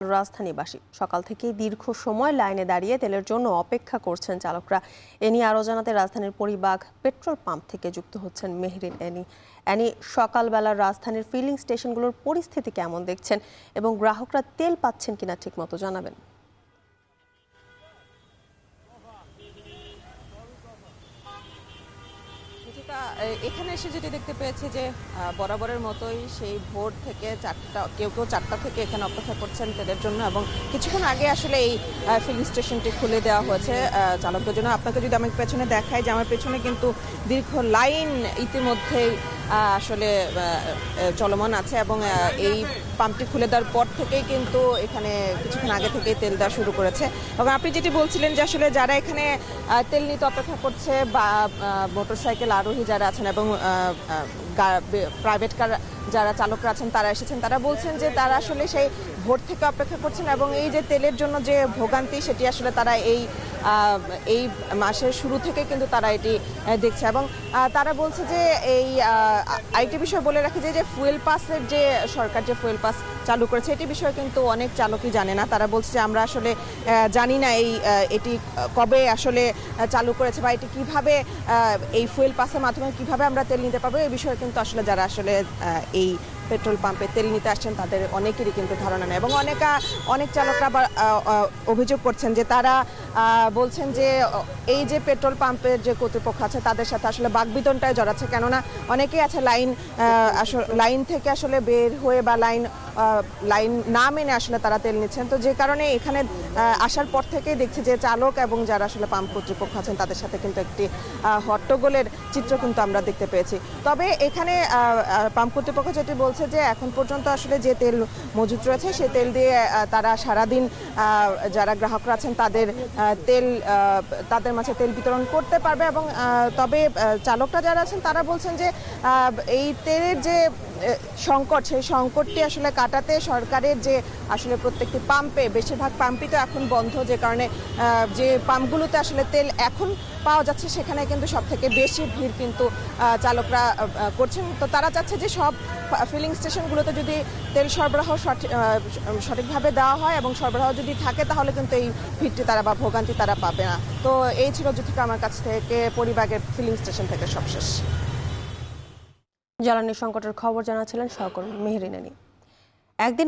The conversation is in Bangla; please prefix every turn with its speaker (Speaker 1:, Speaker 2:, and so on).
Speaker 1: রাজধানীবাসী সকাল থেকেই দীর্ঘ সময় লাইনে দাঁড়িয়ে তেলের জন্য অপেক্ষা করছেন চালকরা। এ নিয়ে আরও জানাতে রাজধানীর পরিবাগ পেট্রোল পাম্প থেকে যুক্ত হচ্ছেন মেহরিন অ্যানি। সকালবেলার রাজধানীর ফিলিং স্টেশনগুলোর পরিস্থিতি কেমন দেখছেন এবং গ্রাহকরা তেল পাচ্ছেন কিনা ঠিকমতো জানাবেন।
Speaker 2: এখানে এসে যেটি দেখতে পেয়েছি যে বরাবরের মতোই সেই ভোর থেকে কেউ কেউ 4টা থেকে এখানে অপেক্ষা করছেন তেলের জন্য, এবং কিছুক্ষণ আগে আসলে এই ফিলিং স্টেশনটি খুলে দেওয়া হয়েছে চালকদের জন্য। আপনাকে যদি আমি পেছনে দেখাই যে আমার পেছনে কিন্তু দীর্ঘ লাইন ইতিমধ্যেই আসলে চলমান আছে, এবং এই পাম্পটি খুলে দেওয়ার পর থেকেই কিন্তু এখানে কিছুক্ষণ আগে থেকেই তেল দেওয়া শুরু করেছে। এবং আপনি যেটি বলছিলেন যে আসলে যারা এখানে তেল নিতে অপেক্ষা করছে বা মোটরসাইকেল আরোহী যারা আছেন এবং প্রাইভেট কার যারা চালকরা আছেন তারা এসেছেন, তারা বলছেন যে তারা আসলে সেই ভোর থেকে অপেক্ষা করছেন, এবং এই যে তেলের জন্য যে ভোগান্তি সেটি আসলে তারা এই মাসের শুরু থেকে কিন্তু তারা এটি দেখছে। এবং তারা বলছে যে এই আরেকটি বিষয় বলে রাখি যে ফুয়েল পাসের যে সরকার যে ফুয়েল পাস চালু করেছে এটি বিষয়ে কিন্তু অনেক চালকই জানে না। তারা বলছে যে আমরা আসলে জানি না এটি কবে আসলে চালু করেছে বা এটি কিভাবে এই ফুয়েল পাসের মাধ্যমে কিভাবে আমরা তেল নিতে পারবো, এই বিষয়ে কিন্তু আসলে যারা আসলে এই পেট্রোল পাম্পে তেল নিতে আসছেন তাদের অনেকেরই কিন্তু ধারণা নেই। এবং অনেক চালকরা অভিযোগ করছেন যে তারা বলছেন যে এই যে পেট্রোল পাম্পের যে কর্তৃপক্ষ আছে তাদের সাথে আসলে বাকবিতণ্ডায় জড়াচ্ছে, কেননা অনেকেই আছে লাইন থেকে আসলে বের হয়ে বা লাইন না মেনে আসলে তারা তেল নিচ্ছেন। তো যে কারণে এখানে আসার পর থেকেই দেখছি যে চালক এবং যারা আসলে পাম্প কর্তৃপক্ষ আছেন তাদের সাথে কিন্তু একটি হট্টগোলের চিত্র কিন্তু আমরা দেখতে পেয়েছি। তবে এখানে পাম্প কর্তৃপক্ষ যেটি বলছে যে এখন পর্যন্ত আসলে যে তেল মজুত রয়েছে সেই তেল দিয়ে তারা সারাদিন যারা গ্রাহকরা আছেন তাদের মাঝে তেল বিতরণ করতে পারবে। এবং তবে চালকরা যারা আছেন তারা বলছেন যে এই তেলের যে সংকট সেই সংকটটি আসলে কাটাতে সরকারের যে আসলে প্রত্যেকটি পাম্পে বেশিরভাগ পাম্পই তো এখন বন্ধ, যে কারণে যে পাম্পগুলোতে আসলে তেল এখন পাওয়া যাচ্ছে সেখানে কিন্তু সব থেকে বেশি ভিড় কিন্তু চালকরা করছেন। তো তারা চাচ্ছে যে সব ফিলিং স্টেশনগুলোতে যদি তেল সরবরাহ সঠিকভাবে দেওয়া হয় এবং সরবরাহ যদি থাকে তাহলে কিন্তু এই ভিড়টি তারা বা ভোগান্তি তারা পাবে না। তো এই ছিল যুথিকা আমার কাছ থেকে পরিবাগের ফিলিং স্টেশন থেকে সবশেষ।
Speaker 1: জ্বালানি সংকটের খবর জানাচ্ছিলেন সহকর্মী মেহরিন অ্যানি। একদিন